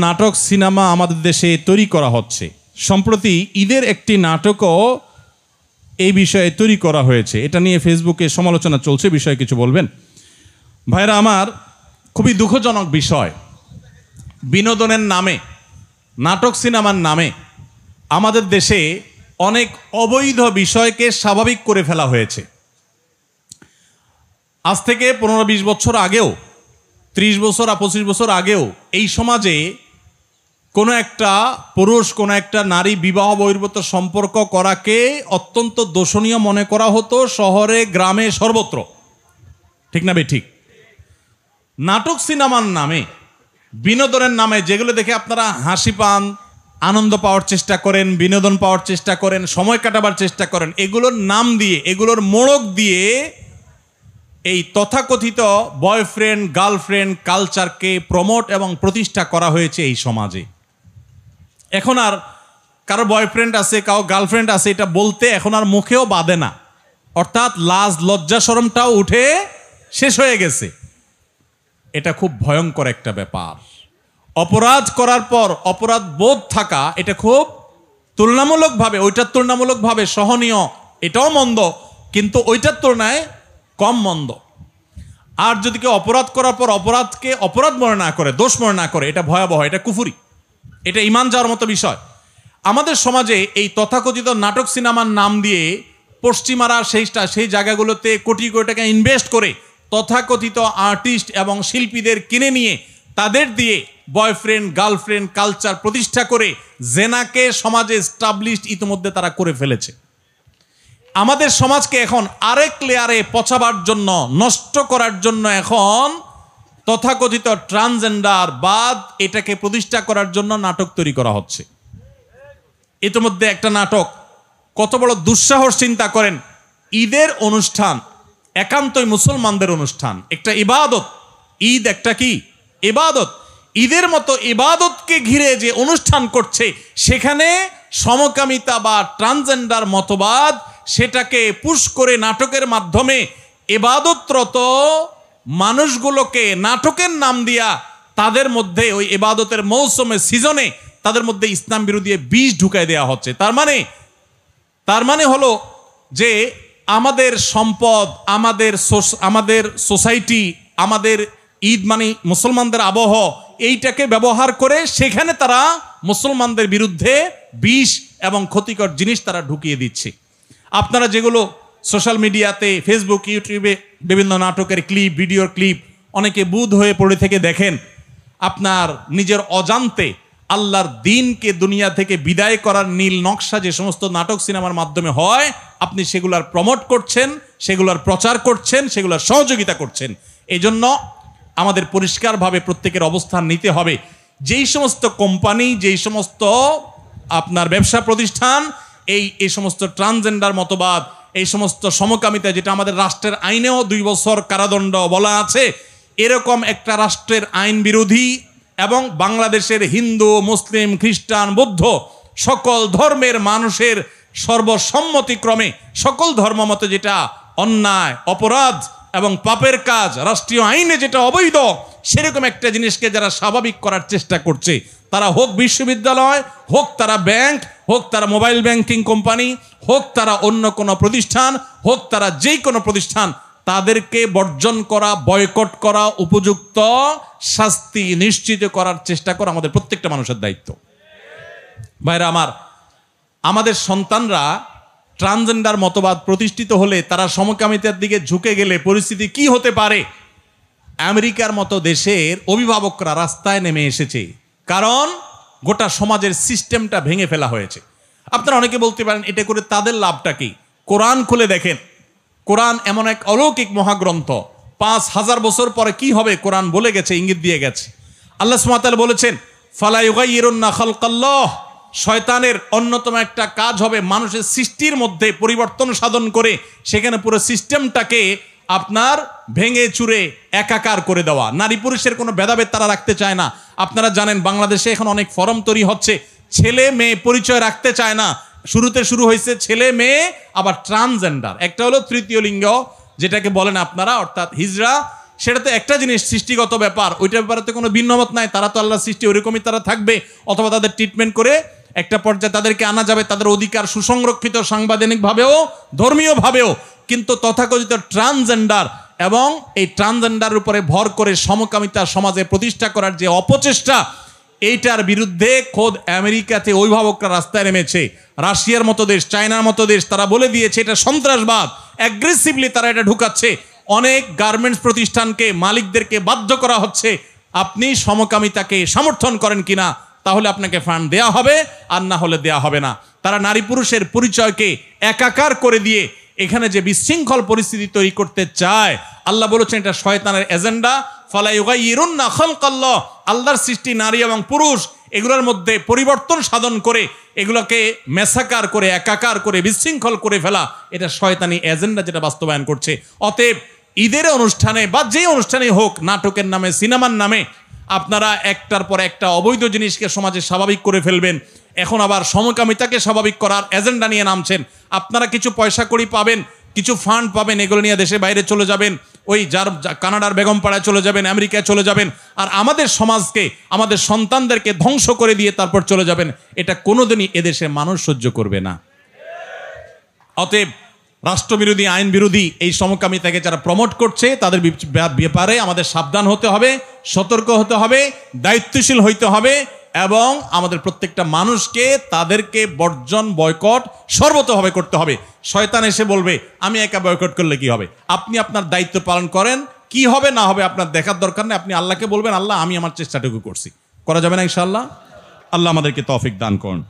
নাটক সিনেমা আমাদের দেশে তৈরি করা হচ্ছে। সম্প্রতি ঈদের একটি নাটকও এই বিষয়ে তৈরি করা হয়েছে। এটা নিয়ে ফেসবুকে সমালোচনা চলছে, বিষয়ে কিছু বলবেন? ভাইরা আমার, খুবই দুঃখজনক বিষয়, বিনোদনের নামে, নাটক সিনেমার নামে আমাদের দেশে অনেক অবৈধ বিষয়কে স্বাভাবিক করে ফেলা হয়েছে। আজ থেকে 15-20 বছর আগেও, 30 বছর আর 25 বছর আগেও এই সমাজে কোনো একটা পুরুষ কোনো একটা নারী বিবাহ বহির্ভূত সম্পর্ক করাকে অত্যন্ত দোষণীয় মনে করা হতো, শহরে গ্রামে সর্বত্র। ঠিক না ঠিক? নাটক সিনেমার নামে, বিনোদনের নামে যেগুলো দেখে আপনারা হাসি পান, আনন্দ পাওয়ার চেষ্টা করেন, বিনোদন পাওয়ার চেষ্টা করেন, সময় কাটাবার চেষ্টা করেন, এগুলোর নাম দিয়ে, এগুলোর মোড়ক দিয়ে এই তথাকথিত বয়ফ্রেন্ড গার্লফ্রেন্ড কালচারকে প্রমোট এবং প্রতিষ্ঠা করা হয়েছে এই সমাজে। এখন আর কারো বয়ফ্রেন্ড আছে, কারো গার্লফ্রেন্ড আছে এটা বলতে এখন আর মুখেও বাধে না, অর্থাৎ লাজ লজ্জা শরমটাও উঠে শেষ হয়ে গেছে। এটা খুব ভয়ঙ্কর একটা ব্যাপার। অপরাধ করার পর অপরাধ বোধ থাকা, এটা খুব তুলনামূলকভাবে, ওইটার তুলনামূলকভাবে সহনীয়, এটাও মন্দ, কিন্তু ওইটার তুলনায় কম মন্দ। আর যদি কেউ অপরাধ করার পর অপরাধকে অপরাধ মনে না করে, দোষ মনে না করে, এটা ভয়াবহ, এটা কুফরি, এটা ঈমান যাওয়ার মতো বিষয়। আমাদের সমাজে এই তথাকথিত নাটক সিনেমার নাম দিয়ে পশ্চিমারা সেই জায়গাগুলোতে কোটি কোটি টাকা ইনভেস্ট করে তথাকথিত আর্টিস্ট এবং শিল্পীদের কিনে নিয়ে তাদের দিয়ে বয়ফ্রেন্ড গার্লফ্রেন্ড কালচার প্রতিষ্ঠা করে জেনাকে সমাজে এস্টাবলিশড ইতিমধ্যে তারা করে ফেলেছে। আমাদের সমাজকে এখন আরেক লেয়ারে পচাবার জন্য, নষ্ট করার জন্য এখন তথাকথিত ট্রান্সজেন্ডার বাদ এটাকে প্রতিষ্ঠা করার জন্য নাটক তৈরি করা হচ্ছে। ইতিমধ্যে একটা নাটক, কত বড় দুঃসাহস চিন্তা করেন, ঈদের অনুষ্ঠান একান্তই মুসলমানদের অনুষ্ঠান, একটা ইবাদত। ঈদ একটা কি ইবাদত, ঈদের মতো ইবাদতকে ঘিরে যে অনুষ্ঠান করছে সেখানে সমকামিতা বা ট্রান্সজেন্ডার মতবাদ সেটাকে পুশ করে নাটকের মাধ্যমে ইবাদতরত মানুষগুলোকে নাটকের নাম দিয়া তাদের মধ্যে ওই ইবাদতের মৌসুমে সিজনে তাদের মধ্যে ইসলাম বিরোধী বিষ ঢুকাই দেওয়া হচ্ছে। তার মানে হলো যে আমাদের সম্পদ, আমাদের সোসাইটি, আমাদের ঈদ মানে মুসলমানদের আবহ, এইটাকে ব্যবহার করে সেখানে তারা মুসলমানদের বিরুদ্ধে বিষ এবং ক্ষতিকর জিনিস তারা ঢুকিয়ে দিচ্ছে। আপনারা যেগুলো সোশ্যাল মিডিয়াতে, ফেসবুক, ইউটিউবে বিভিন্ন নাটকের ক্লিপ, ভিডিওর ক্লিপ অনেকে বুধ হয়ে পড়ে থেকে দেখেন, আপনার নিজের অজান্তে আল্লাহর দ্বীনকে দুনিয়া থেকে বিদায় করার নীল নকশা যে সমস্ত নাটক সিনেমার মাধ্যমে হয়, আপনি সেগুলার প্রমোট করছেন, সেগুলার প্রচার করছেন, সেগুলার সহযোগিতা করছেন। এই জন্য আমাদের পরিষ্কারভাবে প্রত্যেকের অবস্থান নিতে হবে। যেই সমস্ত কোম্পানি, যেই সমস্ত আপনার ব্যবসা প্রতিষ্ঠান এই সমস্ত ট্রান্সজেন্ডার মতবাদ, এই সমস্ত সমকামিতা, যেটা আমাদের রাষ্ট্রের আইনেও 2 বছর কারাদণ্ড বলা আছে, এরকম একটা রাষ্ট্রের আইন বিরোধী এবং বাংলাদেশের হিন্দু, মুসলিম, খ্রিস্টান, বৌদ্ধ সকল ধর্মের মানুষের সর্বসম্মতিক্রমে সকল ধর্মমতে যেটা অন্যায়, অপরাধ এবং পাপের কাজ, রাষ্ট্রীয় আইনে যেটা অবৈধ, সেরকম একটা জিনিসকে যারা স্বাভাবিক করার চেষ্টা করছে, তারা হোক বিশ্ববিদ্যালয়, হোক তারা ব্যাংক, হোক তারা মোবাইল ব্যাংকিং কোম্পানি, হোক তারা অন্য কোনো প্রতিষ্ঠান, হোক তারা যেই কোনো প্রতিষ্ঠান, তাদেরকে বর্জন করা, বয়কট করা, উপযুক্ত শাস্তি নিশ্চিত করার চেষ্টা করা আমাদের প্রত্যেকটা মানুষের দায়িত্ব। ভাইরা আমার, আমাদের সন্তানরা ট্রান্সজেন্ডার মতবাদ প্রতিষ্ঠিত হলে, তারা সমকামিতার দিকে ঝুঁকে গেলে পরিস্থিতি কি হতে পারে? আমেরিকার মতো দেশের অভিভাবকরা রাস্তায় নেমে এসেছে, কারণ গোটা সমাজের সিস্টেমটা ভেঙে ফেলা হয়েছে। আপনারা অনেকে বলতে পারেন এটা করে তাদের লাভটা কি? কোরআন খুলে দেখেন, কোরআন এমন এক অলৌকিক মহাগ্রন্থ, 5000 বছর পরে কি হবে কোরআন বলে গেছে, ইঙ্গিত দিয়ে গেছে। আল্লাহ সুবহানাহু ওয়া তাআলা বলেছেন, ফালা ইউগাইয়িরুন্না খালকাল্লাহ, শয়তানের অন্যতম একটা কাজ হবে মানুষের সৃষ্টির মধ্যে পরিবর্তন সাধন করে সেখানে পুরো সিস্টেমটাকে আপনার ভেঙে চুরে একাকার করে দেওয়া। নারী পুরুষের কোনো ভেদাভেদ তারা রাখতে চায় না। আপনারা জানেন বাংলাদেশে এখন অনেক ফরম তৈরি হচ্ছে, ছেলে মেয়ে পরিচয় রাখতে চায় না। শুরুতে শুরু হয়েছে ছেলে মেয়ে, আবার ট্রান্সজেন্ডার, একটা হলো তৃতীয় লিঙ্গ যেটাকে বলেন আপনারা, অর্থাৎ হিজড়া, সেটা তো একটা জিনিস, সৃষ্টিগত ব্যাপার, ওইটার ব্যাপারে তো কোনো ভিন্নমত নাই। তারা তো আল্লাহ সৃষ্টি, ওইরকমই তারা থাকবে, অথবা তাদের ট্রিটমেন্ট করে একটা পর্যায়ে তাদেরকে আনা যাবে, তাদের অধিকার সুসংরক্ষিত সাংবিধানিকভাবেও ধর্মীয়ভাবেও। কিন্তু তথাকথিত ট্রান্সজেন্ডার এবং এই ট্রান্সজেন্ডারের উপরে ভর করে সমকামিতা সমাজে প্রতিষ্ঠা করার যে অপচেষ্টা, এইটার বিরুদ্ধে খোদ আমেরিকাতে অভিভাবকরা রাস্তায় নেমেছে। রাশিয়ার মতো দেশ, চায়নার মতো দেশ, তারা বলে দিয়েছে এটা সন্ত্রাসবাদ। অ্যাগ্রেসিভলি তারা এটা ঢুকাচ্ছে। অনেক গার্মেন্টস প্রতিষ্ঠানকে, মালিকদেরকে বাধ্য করা হচ্ছে, আপনি সমকামিতাকে সমর্থন করেন কিনা, তাহলে আপনাকে ফান্ড দেয়া হবে, আর না হলে দেয়া হবে না। তারা নারী পুরুষের পরিচয়কে একাকার করে দিয়ে এখানে যে বিশৃঙ্খল পরিস্থিতি তৈরি করতে চায়, আল্লাহ বলেছেন এটা শয়তানের এজেন্ডা। ফালা ইউগাইয়িরুন্না খালকাল্লাহ, আল্লাহর সৃষ্টি নারী এবং পুরুষ, এগুলোর মধ্যে পরিবর্তন সাধন করে এগুলোকে মেসাকার করে, একাকার করে, বিশৃঙ্খল করে ফেলা, এটা শয়তানি এজেন্ডা যেটা বাস্তবায়ন করছে। অতএব ঈদের অনুষ্ঠানে বা যে অনুষ্ঠানে হোক, নাটকের নামে, সিনেমার নামে আপনারা একটার পর একটা অবৈধ জিনিসকে সমাজে স্বাভাবিক করে ফেলবেন। এখন আবার সমকামিতাকে স্বাভাবিক করার এজেন্ডা নিয়ে নামছেন। আপনারা কিছু পয়সা কড়ি পাবেন, কিছু ফান্ড পাবেন, এগুলো নিয়ে দেশে বাইরে চলে যাবেন, ওই কানাডার বেগমপাড়ায় চলে যাবেন, আমেরিকায় চলে যাবেন, আর আমাদের সমাজকে, আমাদের সন্তানদেরকে ধ্বংস করে দিয়ে তারপর চলে যাবেন। এটা কোনোদিনই এদেশে মানুষ সহ্য করবে না। অতএব রাষ্ট্রবিরোধী, আইন বিরোধী এই সমকামিতাকে যারা প্রমোট করছে, তাদের ব্যাপারে আমাদের সাবধান হতে হবে, সতর্ক হতে হবে, দায়িত্বশীল হইতে হবে, এবং আমাদের প্রত্যেকটা মানুষকে তাদেরকে বর্জন, বয়কট সর্বতভাবে করতে হবে। শয়তান এসে বলবে আমি একা বয়কট করলে কি হবে, আপনি আপনার দায়িত্ব পালন করেন, কি হবে না হবে আপনার দেখার দরকার নেই। আপনি আল্লাহকে বলবেন, আল্লাহ আমি আমার চেষ্টাটুকু করছি। করা যাবে না ইনশাআল্লাহ? আল্লাহ আমাদেরকে তৌফিক দান করুন।